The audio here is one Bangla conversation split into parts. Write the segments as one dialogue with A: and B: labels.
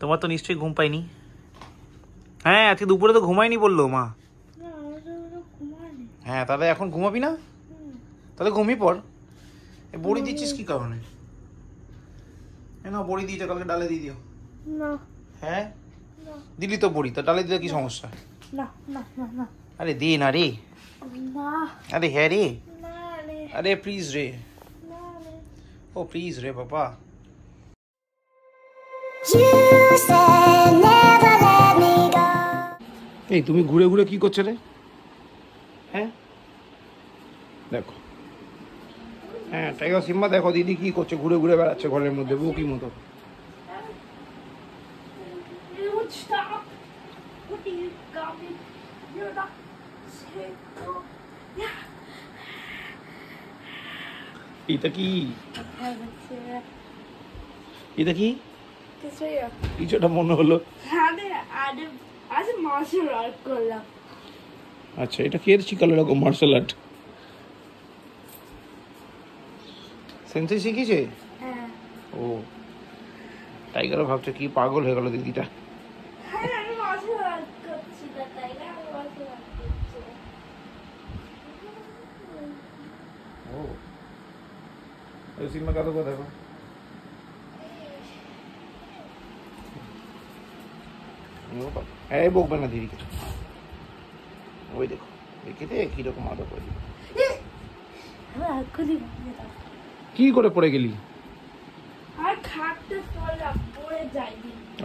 A: তোমার তো নিশ্চয়ই ঘুম পাইনি। হ্যাঁ আজকে দুপুরে তো ঘুমাইনি বললো মা। হ্যাঁ তাহলে এখন ঘুমাবি না? তাহলে ঘুমিয়ে পড়। বড়ি দিচ্ছিস কি কারণে? না বড়ি দিয়েছে, কালকে ডালে দিয়ে দিও।
B: না।
A: হ্যাঁ দিলি তো বড়ি, তো ডালে দিলে কি সমস্যা?
B: না না না না।
A: আরে দে না রে।
B: না।
A: আরে হ্যাঁ রে।
B: না রে।
A: আরে প্লিজ রে।
B: না রে।
A: ও প্লিজ রে বাবা। এই তুমি ঘুরে ঘুরে কি করছো রে? হ্যাঁ দেখো, হ্যাঁ টাইগার সিম্বা দেখো দিদি কি করছে, ঘুরে ঘুরে বেড়াচ্ছে ঘরের মধ্যে বউ কি মতো। এটা কি? এটা কি? কিছুটা মনে হলো। আচ্ছা এটা কে শিখালো এরকম মার্শাল আর্ট? সেন্সেই শিখিয়েছে? ও টাইগারও ভাবছে কি পাগল হয়ে গেল দিদিটা। ও সিম্বা কাদো কথা দেখো। এই বকবে না দিদিকে। ওই দেখো দেখে কিরকম আদর করে দিল। কি করে পড়ে গেলি?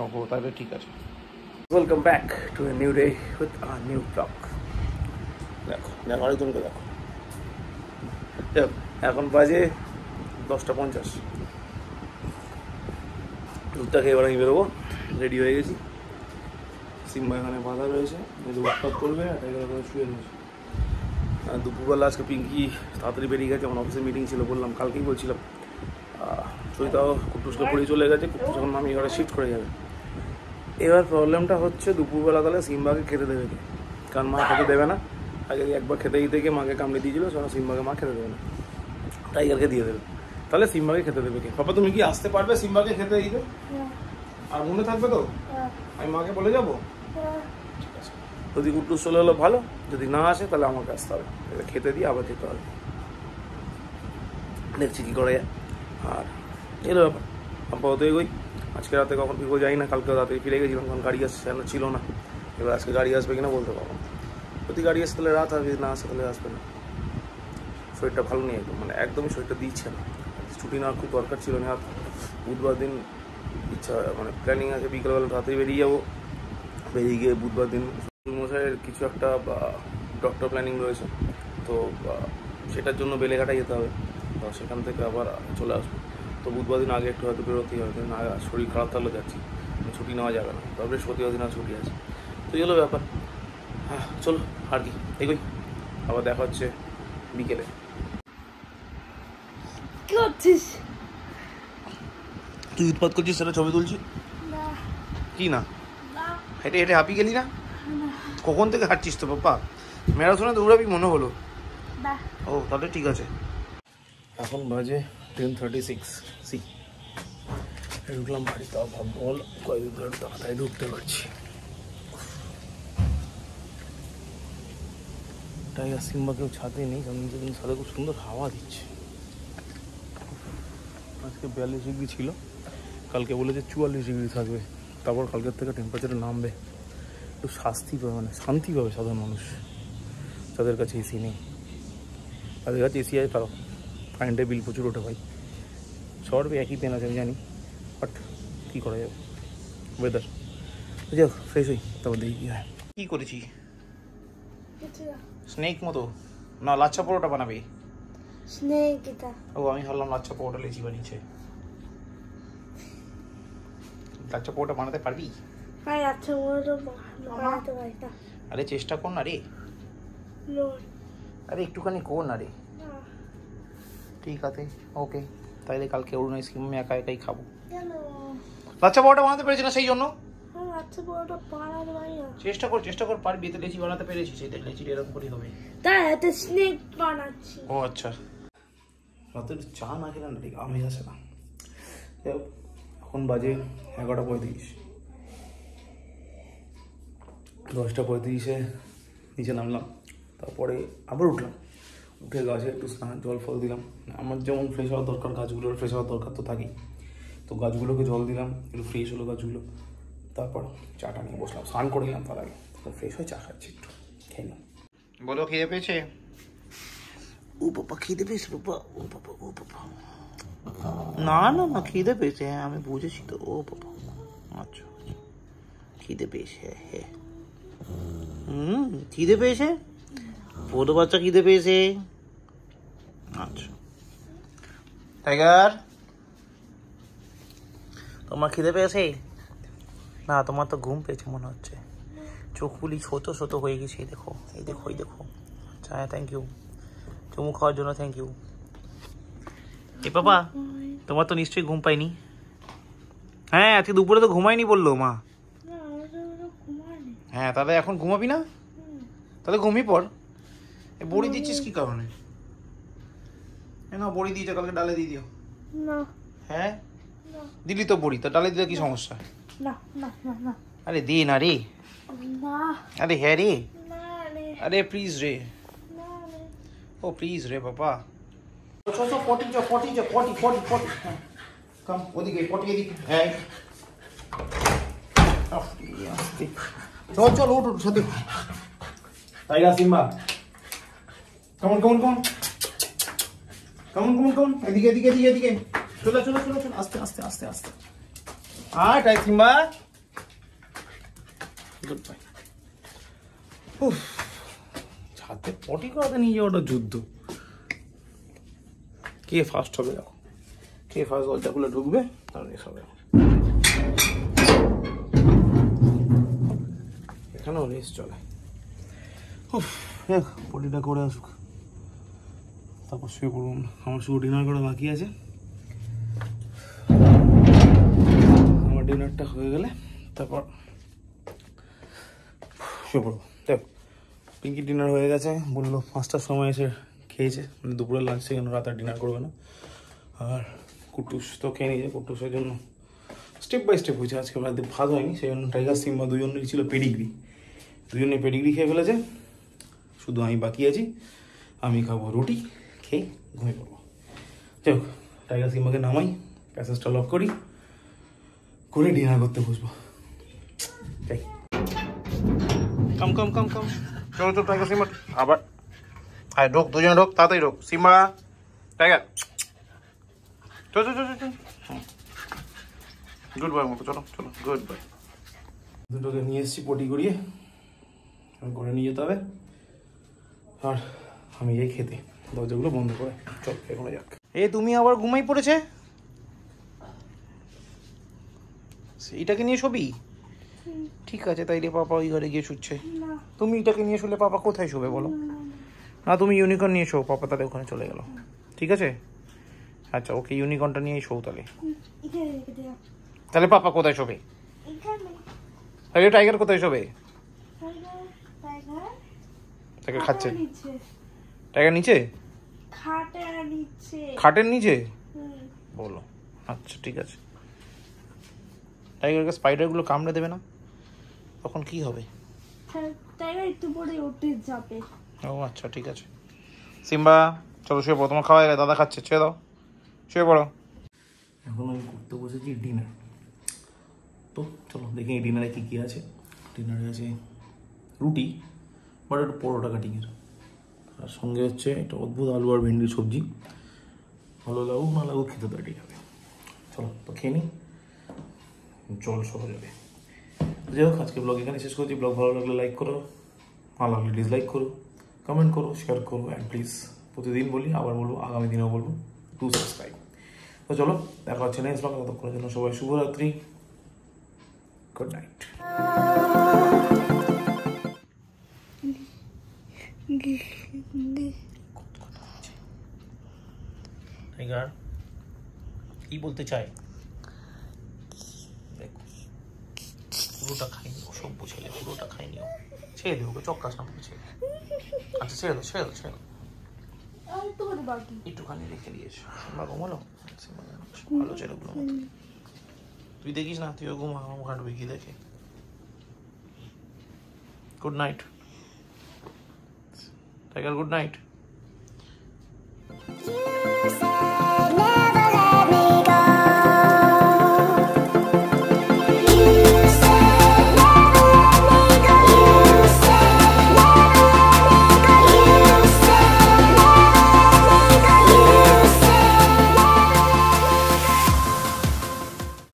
A: ওহো তাহলে ঠিক আছে। Welcome back to a new day with a new blog. দেখো দেখো আরেকজনকে দেখো। এখন বাজে 10:50। দুধটা খেয়ে এবার আমি বেরোবো, রেডি হয়ে গেছি। সিম্বা এখানে বাঁধা রয়েছে, উৎপাত করবে আর এখানে শুয়ে রয়েছে। দুপুরবেলা আজকে পিঙ্কি তাড়াতাড়ি বেরিয়ে গেছে, আমার অফিসে মিটিং ছিল বললাম, কালকেই বলছিলাম। সইতাও কুটুসকে পড়ে চলে গেছে, কুটুস এখন আমি এবারে শিফট করে যাবে। এবার প্রবলেমটা হচ্ছে দুপুরবেলা তাহলে সিম্বাকে খেতে দেবে কে? কারণ মা খেতে দেবে না। আগে একবার খেতে দিতে গিয়ে মাকে কামড়ে দিয়েছিল, সেখানে সিম্বাকে মা খেতে দেবে না, টাইগারকে দিয়ে দেবে। তাহলে সিম্বাকে খেতে দেবে কে? পাপা তুমি কি আসতে পারবে সিম্বাকে খেতে দিতে? আর মনে থাকবে তো? আমি মাকে বলে যাবো। ঠিক আছে, যদি কুটুস চলে হলো ভালো, যদি না আসে তাহলে আমাকে আসতে হবে, খেতে দিয়ে আবার যেতে হবে। দেখছি কী করে যায়। আর এলো ব্যাপার, আপাতত এগোই। আজকে রাতে কখন কী করে যাই না, কালকে রাতে ফিরে গেছিলাম, কারণ গাড়ি আসছে ছিল না। এবার আজকে গাড়ি আসবে কিনা বলতে পারবো না। যদি গাড়ি আসে তাহলে রাত হবে, যদি না আসে তাহলে আসবে না। শরীরটা ভালো নেই একদম, মানে একদমই শরীরটা দিচ্ছে না। ছুটি নেওয়ার খুব দরকার ছিল না। বুধবার দিন ইচ্ছা মানে প্ল্যানিং আছে বিকেলবেলা রাতেই বেরিয়ে যাবো। বেরিয়ে গিয়ে বুধবার দিন মশাইয়ের কিছু একটা ডক্টর প্ল্যানিং রয়েছে, তো সেটার জন্য বেলেঘাটায় যেতে হবে। তো সেখান থেকে আবার চলে আসবো। তো বুধবার দিন আগে একটু হয়তো বেরোতেই হবে, না শরীর খারাপ থাকলে যাচ্ছি, ছুটি নেওয়া যাবে না। তবে বৃহস্পতিবার দিন আর ছুটি আছে। তো এই হলো ব্যাপার। হ্যাঁ চলো আর কি এগোই, আবার দেখা হচ্ছে বিকেলে।
B: কি করছিস?
A: তুই উৎপাত করছিস, সেটা ছবি তুলছি। কি না হেঁটে হেঁটে হাঁপি গেলি না? কখন থেকে হাঁটছিস তো পাপা? ম্যারাথনে দৌড়াবি মনে হলো। ও তাহলে ঠিক আছে। এখন বাজে 10:36। ঢুকলাম বাড়ি, তাও ভাব বল কয়েকদিন ধরে তাড়াতাড়ি ঢুকতে পারছি। টাইগার সিম্বা কেউ ছাদে নেই, কারণ ছাদে খুব সুন্দর হাওয়া দিচ্ছে। আজকে 42 ডিগ্রি ছিল, কালকে বলেছে 44 ডিগ্রি থাকবে। তারপর কালকের থেকে টেম্পারেচার নামবে, একটু শান্তি পাবে, মানে শান্তি পাবে সাধারণ মানুষ যাদের কাছে এসি নেই। তাদের কাছে এসি আছে, তারা কারেন্টের বিল প্রচুর ওঠে ভাই। সবার একই পেন আছে আমি জানি, বাট কী করা যাবে, ওয়েদার। যাই হোক ফ্রেশ হই, তারপর দেখি কী হয়। কী করেছি? স্নেক মতো না, লাচ্ছা পরোটা বানাবে।
B: স্নেক এটা।
A: ও আমি ভাবলাম লাচ্ছা পরোটা লেচি বানিয়েছে। লাচ্ছা পরোটা বানাতে পারবি?
B: হ্যাঁ আচ্ছা বানাতে পারি না।
A: আরে চেষ্টা কর না রে। আরে একটুখানি কর না রে। ঠিক আছে ওকে, তাইলে কালকে অরুণ আইসক্রিম আমি একা একাই খাবো। লাচ্ছা পরোটা বানাতে পেরেছি না, সেই জন্য চেষ্টা কর পারবি। এতে লেচি বানাতে পেরেছি, সেটা লেচি এরকম করেই হবে।
B: স্নেক বানাচ্ছি।
A: ও আচ্ছা, রাতে চা না খেলে না ঠিক আমেজ আসে না। এখন বাজে 11:35। 10:35-এ নিচে নামলাম, তারপরে আবার উঠলাম, উঠে গাছে একটু স্নান জল ফল দিলাম। আমার যেমন ফ্রেশ হওয়ার দরকার, গাছগুলোর ফ্রেশ হওয়ার দরকার তো থাকেই, তো গাছগুলোকে জল দিলাম, একটু ফ্রেশ হলো গাছগুলো। তারপর চাটা নিয়ে বসলাম, স্নান করে নিলাম, তার আগে ফ্রেশ হয়ে চা খাচ্ছি, একটু খেয়ে নিলাম।
C: বলো খিদে পেয়েছে?
A: ও বাবা খিদে পেয়েছে বাবা, ও বাবা ও বাবা।
C: না না না খিদে পেয়েছে, হ্যাঁ আমি বুঝেছি তো। ও বাবা আচ্ছা খিদে পেয়েছে, হ্যাঁ খিদে পেয়েছে, ছোট বাচ্চা খিদে পেয়েছে। আচ্ছা টাইগার তোমার খিদে পেয়েছে? না তোমার তো ঘুম পেয়েছে মনে হচ্ছে, চোখগুলি ছোট ছোট হয়ে গেছে। এই দেখো এই দেখো এই দেখো। আচ্ছা হ্যাঁ থ্যাংক ইউ চুমু খাওয়ার জন্য, থ্যাংক ইউ। এ বাবা তোমার তো নিশ্চয়ই ঘুম পাইনি? হ্যাঁ আজকে দুপুরে তো ঘুমাইনি বললো মা। হ্যাঁ তাহলে এখন ঘুমাবি না? তাহলে ঘুমিয়ে পড়। বড়ি দিচ্ছিস কি কারণে? না বড়ি দিয়েছে, কালকে ডালে দিয়ে দিও।
B: না।
C: হ্যাঁ দিলি তো বড়ি, তো ডালে দিলে কি সমস্যা?
B: না না না না।
C: আরে দে না রে।
B: না।
C: আরে হ্যাঁ রে।
B: না রে।
C: আরে প্লিজ রে।
B: না রে।
C: ও প্লিজ রে বাবা। চল পটি যা পটি যা পটি পটি পটি। কাম ওদিকে পটি এদিকে। হ্যাঁ চল চল উঠ উঠ সাথে।
A: টাইগার সিম্বা কেমন কেমন কেমন কেমন কেমন কেমন
C: এদিকে এদিকে এদিকে এদিকে চলো চলো চলো চলো আস্তে আস্তে আস্তে আস্তে। হ্যাঁ টাই সিম্বা গুড বাই।
A: উফ, ছাদে পটি করাতে নিয়ে যাওয়াটা যুদ্ধ। কে ফার্স্ট হবে দেখো, কে ফার্স্ট দরজাগুলো ঢুকবে তার রেস হবে। এখানেও রেস চলে। উফ দেখ পটিটা করে আসুক, তারপর শুয়ে পড়ুন। আমার শুধু ডিনার করা বাকি আছে, আমার ডিনারটা হয়ে গেলে তারপর শুয়ে পড়বো। দেখ পিঙ্কি ডিনার হয়ে গেছে, বললো 5টার সময় এসে খেয়েছে, মানে দুপুরের লাঞ্চে কেন রাতে ডিনার করবে না। আর কুটুস তো খেয়ে নিয়েছে, কুটুসের জন্য স্টেপ বাই স্টেপ হয়েছে আজকে, রাতে ভাত হয়নি, সেই জন্য টাইগার সিম্বা দুজনেরই ছিল পেডিগ্রি, দুজনে পেডিগ্রি খেয়ে ফেলেছে, শুধু আমি বাকি আছি। আমি খাবো রুটি, খেয়ে ঘুমিয়ে পড়বো। যাই হোক টাইগার সিম্বাকে নামাই, প্যাসেজটা লক করি, করে ডিনার করতে বসবো। যাই
C: কম কম কম কম চলো চলো টাইগার সিম্বা আবার। হ্যাঁ ঢোক দুজনে ঢোক, তাড়াতাড়ি ঢোক। সিম্বা টাইগার চলো চলো চলো চলো। গুড বাই মতো চলো চলো গুড বাই।
A: দুটোকে নিয়ে এসেছি পটি করিয়ে, করে নিয়ে যেতে হবে। আর আমি যাই খেতে, দরজাগুলো বন্ধ করে। চল এখানে যাক।
C: এ তুমি আবার ঘুমাই পড়েছে? এইটাকে নিয়ে শোবি? ঠিক আছে তাই রে, পাপা ওই ঘরে গিয়ে শুচ্ছে। তুমি এটাকে নিয়ে শুলে পাপা কোথায় শোবে বলো? না তুমি ইউনিকর্ন নিয়ে শো, পাপা তাহলে ওখানে চলে গেল। ঠিক আছে আচ্ছা ওকে ইউনিকর্নটা নিয়েই শো তাহলে। তাহলে পাপা কোথায় শোবে? তাহলে টাইগার কোথায় শোবে? টাইগার খাচ্ছে। টাইগার নিচে? খাটের নিচে বলো? আচ্ছা ঠিক আছে। টাইগারকে স্পাইডারগুলো কামড়ে দেবে না? তখন কি হবে?
B: একটু পরে উঠে যাবে।
C: ও আচ্ছা ঠিক আছে। সিম্বা চলো শুয়ে পড়ো, তোমার খাওয়া গেলে দাদা খাচ্ছে, ছেড়ে দাও, শুয়ে পড়ো।
A: এখন আমি করতে বসেছি ডিনার, তো চলো দেখি ডিনারে কী কী আছে। ডিনারে আছে রুটি, বাট একটু পরোটা কাটিংয়ের, আর সঙ্গে হচ্ছে একটা অদ্ভুত আলু আর ভেন্ডির সবজি। ভালো লাগুক না লাগুক খেতে তো এটাই হবে। চলো তো খেয়ে নিই, জল সহ যাবে। যাই হোক আজকে ব্লগ এখানে শেষ করছি। ব্লগ ভালো লাগলে লাইক করো, ভালো লাগলে ডিসলাইক করো, কমেন্ট করো, শেয়ার করো, অ্যান্ড প্লিজ প্রতিদিন বলি আবার বলবো, আগামী দিনেও বলবো, টু সাবস্ক্রাইব। তো চলো দেখা হচ্ছে নেক্সট ব্লগে, ততক্ষণের জন্য সবাই শুভরাত্রি, গুড নাইট।
C: টাইগার কি বলতে চায় দেখো, পুরোটা খাইনি, অসভ্য ছেলে, পুরোটা খাইনি। ছেড়ে দিও ওকে, চক্কা সামনে ছেড়ে। আচ্ছা ছেড়ে দাও ছেড়ে দাও ছেড়ে দাও, একটুখানি রেখে দিয়েছো। ঘুমালো ভালো ছেলেগুলো। তুই দেখিস না, তুইও ঘুমা, ঘাটবি কি দেখে। Good night tiger, good night.